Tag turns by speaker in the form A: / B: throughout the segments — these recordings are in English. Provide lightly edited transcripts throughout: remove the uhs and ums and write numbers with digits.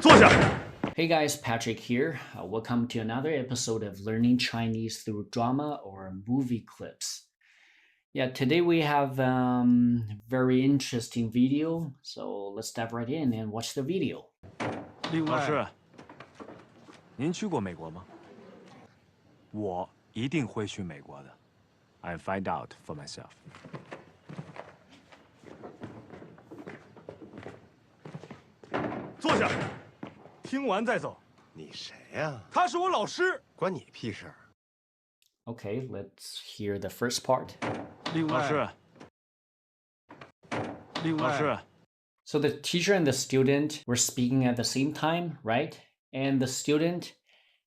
A: 坐下。
B: Hey guys, Patrick here. Welcome to another episode of Learning Chinese through drama or movie clips. Yeah, today we have very interesting video, so let's dive right in and watch the video.
A: 老师，您去过美国吗？我一定会去美国的。I'll find out for myself. 坐下，听完再走。
C: 你谁呀？
A: 他是我老师。
C: 关你屁事！
B: Okay, let's hear the first part.
A: 老师，老师，
B: So the teacher and the student were speaking at the same time, right? And the student,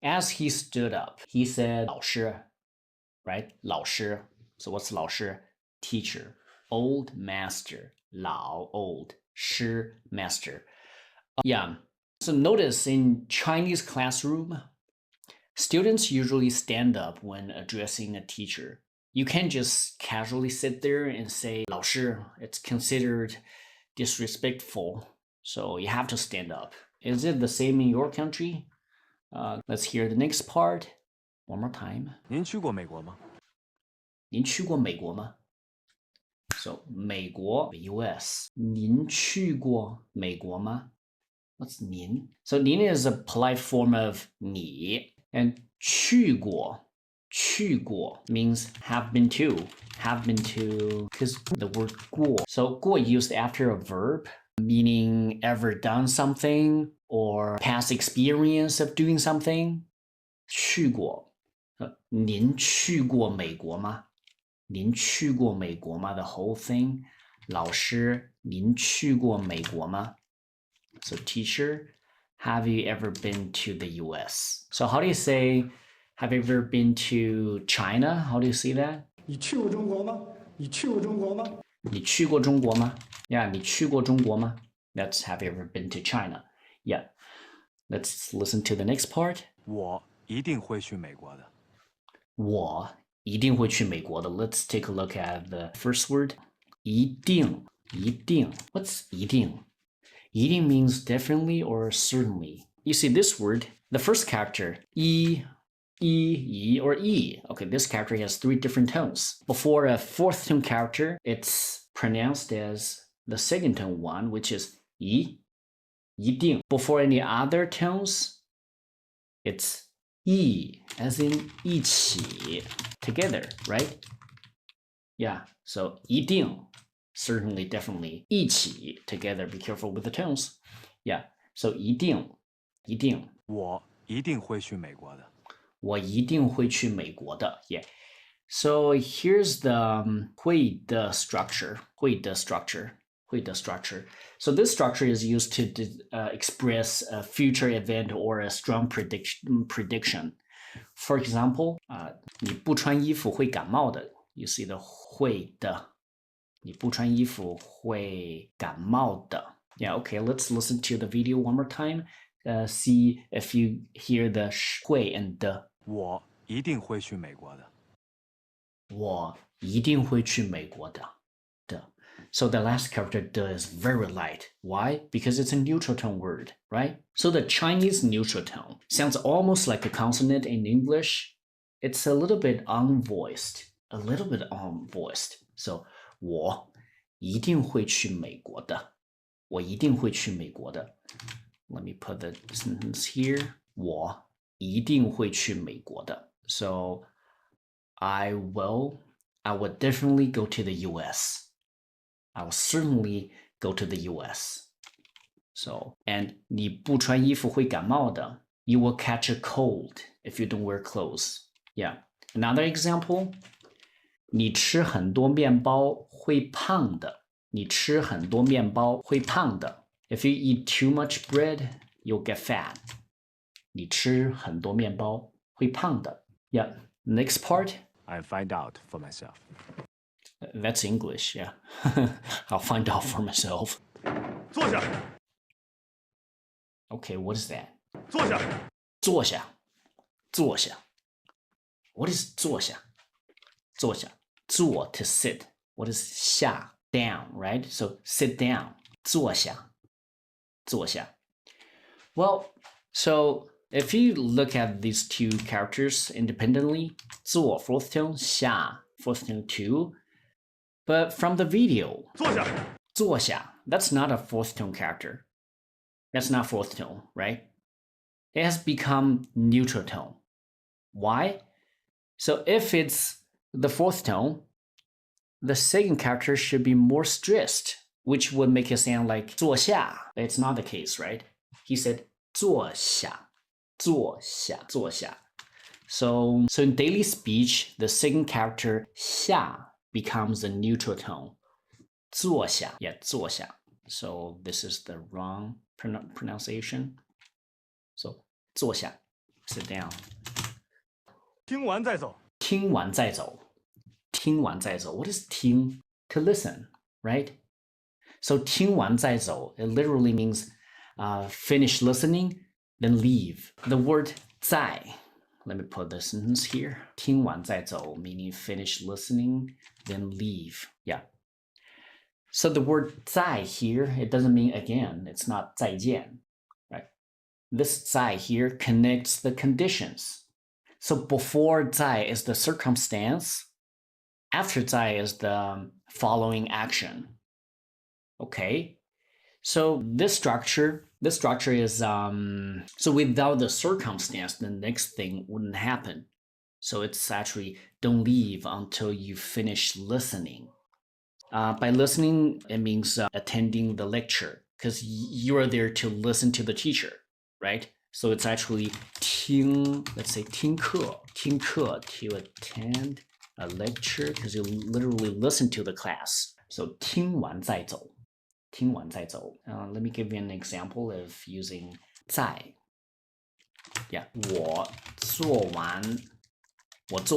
B: as he stood up, he said 老师, right? 老师. So what's 老师? Teacher. Old master. 老 old. 师 master. Yeah. So notice in Chinese classroom, students usually stand up when addressing a teacher. You can't just casually sit there and say 老师. It's considered disrespectful. So you have to stand up. Is it the same in your country? Let's hear the next part. One more time.
A: 您去过美国吗？
B: 您去过美国吗? So 美国 US. 您去过美国吗? What's 您? So 您 is a polite form of 你 and 去过means have been to because the word 过. So 过 used after a verb meaning ever done something or past experience of doing something. 去过. 您去过美国吗? 您去过美国吗? The whole thing. 老师，您去过美国吗? So teacher, have you ever been to the US? So how do you say, have you ever been to China? How do you say that?
D: 你去过中国吗？你去过中国吗？
B: 你去过中国吗? Yeah, 你去过中国吗? That's have you ever been to China? Yeah. Let's listen to the next part.
A: 我一定会去美国的。
B: 我一定会去美国的. Let's take a look at the first word. 一定. What's 一定? 一定 means definitely or certainly. You see this word, the first character, yi, or e. Okay, this character has three different tones. Before a fourth tone character, it's pronounced as the second tone one, which is 一定. Before any other tones, it's 一, as in 一起, together, right? Yeah, so 一定. Certainly, definitely. 一起 together. Be careful with the tones. Yeah. So 一定.
A: 我一定会去美国的。
B: 我一定会去美国的. Yeah. So here's the 会的 structure. 会的 structure. So this structure is used to express a future event or a strong prediction. For example, 你不穿衣服会感冒的. You see the 会的. 你不穿衣服会感冒的. Yeah, okay, let's listen to the video one more time. See if you hear the 会 and the.
A: 我一定会去美国的。
B: 我一定会去美国的. So the last character the is very light. Why? Because it's a neutral tone word, right? So the Chinese neutral tone sounds almost like a consonant in English. It's a little bit unvoiced. So 我一定会去美国的. 我一定会去美国的. Let me put the sentence here. 我一定会去美国的. So I will definitely go to the US. I will certainly go to the US. So, and 你不穿衣服会感冒的. You will catch a cold if you don't wear clothes. Yeah. Another example. 你吃很多面包会胖的. 你吃很多面包会胖的. If you eat too much bread, you'll get fat. 你吃很多面包会胖的. Yeah. Next part.
A: I'll find out for myself.
B: That's English, yeah. I'll find out for myself.
A: 坐下。
B: Okay, what is that?
A: 坐下。
B: 坐下. What is 坐下? 坐 to sit. What is 下? Down, right? So sit down. 坐下. Well, so if you look at these two characters independently, 做 fourth tone, 下 fourth tone too, but from the video, 坐下, that's not a fourth tone character. That's not fourth tone, right? It has become neutral tone. Why? So if it's the fourth tone, the second character should be more stressed, which would make it sound like 坐下. It's not the case, right? He said 坐下, 坐下, 坐下. So in daily speech, the second character 下 becomes a neutral tone. 坐下, yeah, 坐下. So this is the wrong pronunciation. So 坐下, sit down.
A: 听完再走。
B: 听完再走。听完再走. What is 听? To listen, right? So 听完再走, it literally means finish listening, then leave. The word 在, let me put the sentence here. 听完再走, meaning finish listening, then leave. Yeah. So the word 在 here, it doesn't mean again. It's not 再见, right? This 在 here connects the conditions. So before 在 is the circumstance. After 在 is the following action. Okay. So this structure is so without the circumstance, the next thing wouldn't happen. So it's actually don't leave until you finish listening. By listening, it means attending the lecture because you are there to listen to the teacher, right? So it's actually 听, let's say 听课, 听课, to attend a lecture because you literally listen to the class. So 听完再走. 听完再走. Let me give you an example of using 在. Yeah, 我做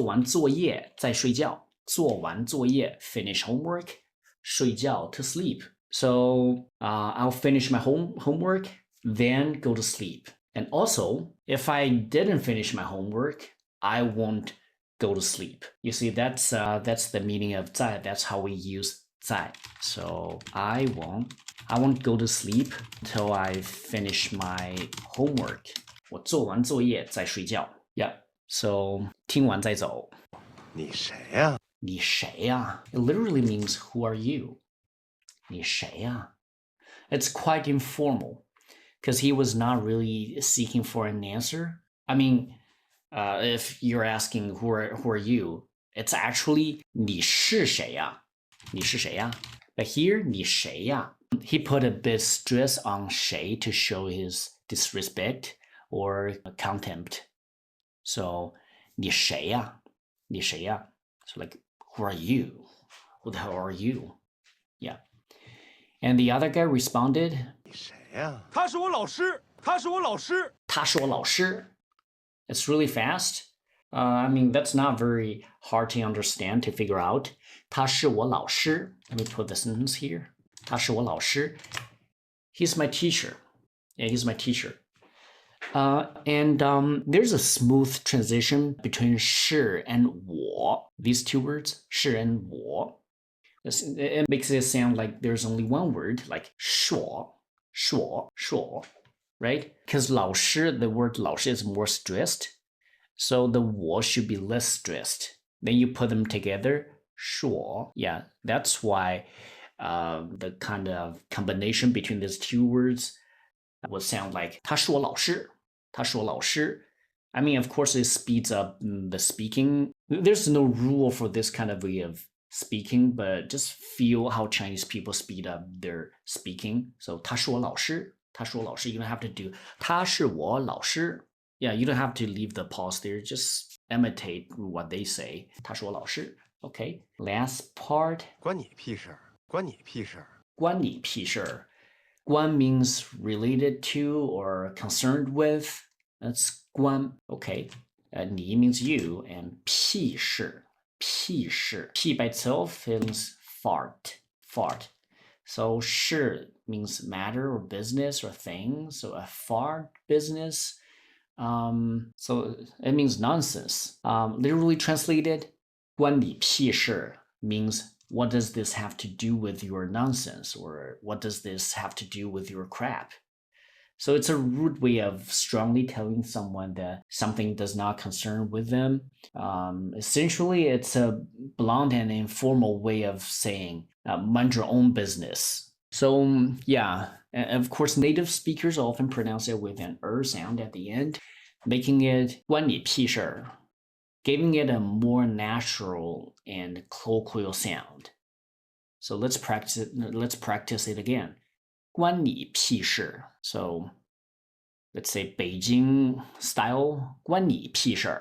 B: 完作业再睡觉. 做完作业 finish homework, 睡觉 to sleep. So I'll finish my homework, then go to sleep. And also, if I didn't finish my homework, I won't go to sleep. You see, that's the meaning of 在. That's how we use 在. So I won't go to sleep until I finish my homework. 我做完作业再睡觉. Yeah. So 听完再走.
C: 你谁呀？
B: 你谁呀? It literally means who are you? 你谁呀? It's quite informal because he was not really seeking for an answer. I mean, if you're asking who are you, it's actually 你是谁呀? 你是谁呀? But here 你谁呀? He put a bit stress on 谁 to show his disrespect or contempt. So 你谁呀? 你谁呀? So like, who are you? Who the hell are you? Yeah. And the other guy responded,
C: 你谁呀？
A: 他是我老师，他是我老师。
B: 他是我老师. It's really fast. I mean, that's not very hard to understand, to figure out. 他是我老师. Let me put the sentence here. 他是我老师. He's my teacher. Yeah, he's my teacher. And there's a smooth transition between 是 and 我. These two words, 是 and 我. It makes it sound like there's only one word, like 说, right? Because 老师, the word 老师 is more stressed. So the 我 should be less stressed. Then you put them together, 说. Yeah, that's why the kind of combination between these two words would sound like 他是我老师. 他是我老师. I mean, of course, it speeds up the speaking. There's no rule for this kind of way of speaking, but just feel how Chinese people speed up their speaking. So 他是我老师. 他是我老师. You don't have to do 他是我老师. Yeah, you don't have to leave the pause there. Just imitate what they say. 他是我老师. Okay. Last part.
C: 关你屁事儿！关你屁事儿！
B: 关你屁事. 关 means related to or concerned with. That's 关. Okay. 你 means you, and 屁事. 屁事. 屁 by itself means fart. So 事 means matter or business or thing. So a fart business. So it means nonsense. Literally translated, 关你屁事 means what does this have to do with your nonsense, or what does this have to do with your crap? So it's a rude way of strongly telling someone that something does not concern with them. Essentially, it's a blunt and informal way of saying mind your own business. So yeah, and of course, native speakers often pronounce it with an sound at the end, making it 关你屁事, giving it a more natural and colloquial sound. So let's practice it again. 关你屁事. So let's say Beijing style. 关你屁事.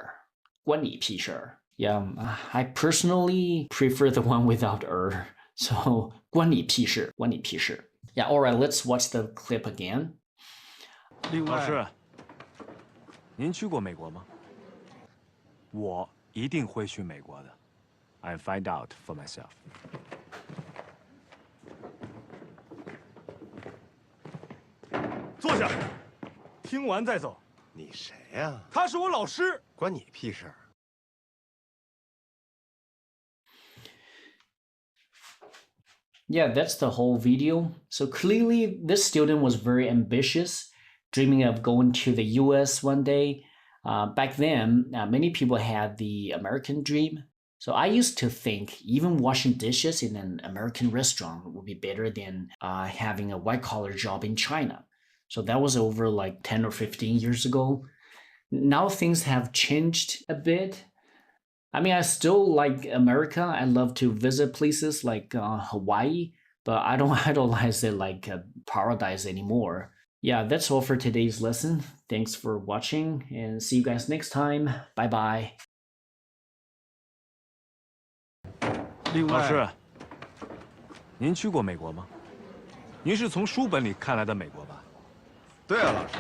B: 关你屁事. Yeah, I personally prefer the one without So 关你屁事. 关你屁事. Yeah, all right, let's watch the clip again.
A: 老师，您去过美国吗？我一定会去美国的。I'll find out for myself.
E: 坐下，听完再走。
C: 你谁呀？
E: 他是我老师。
C: 关你屁事！
B: Yeah, that's the whole video. So clearly, this student was very ambitious, dreaming of going to the US one day. Back then, many people had the American dream. So I used to think even washing dishes in an American restaurant would be better than having a white-collar job in China. So that was over like 10 or 15 years ago. Now things have changed a bit. I mean, I still like America. I love to visit places like Hawaii, but I don't idolize it like a paradise anymore. Yeah, that's all for today's lesson. Thanks for watching and see you guys next time. Bye bye.
A: 老师，您去过美国吗？您是从书本里看来的美国吧？
C: 对啊，老师，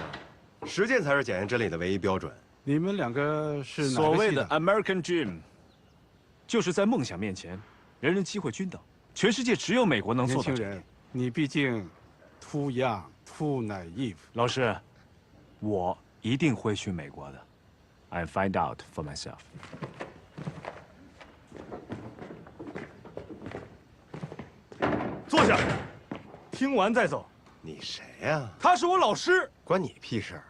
C: 实践才是检验真理的唯一标准。
F: 你们两个是哪个系
A: 所谓的 American Dream， 就是在梦想面前，人人机会均等。全世界只有美国能做到这一点。
F: 你毕竟 too young, too naive。
A: 老师，我一定会去美国的。I'll find out for myself.
E: 坐下，听完再走。
C: 你谁呀？
E: 他是我老师。
C: 关你屁事！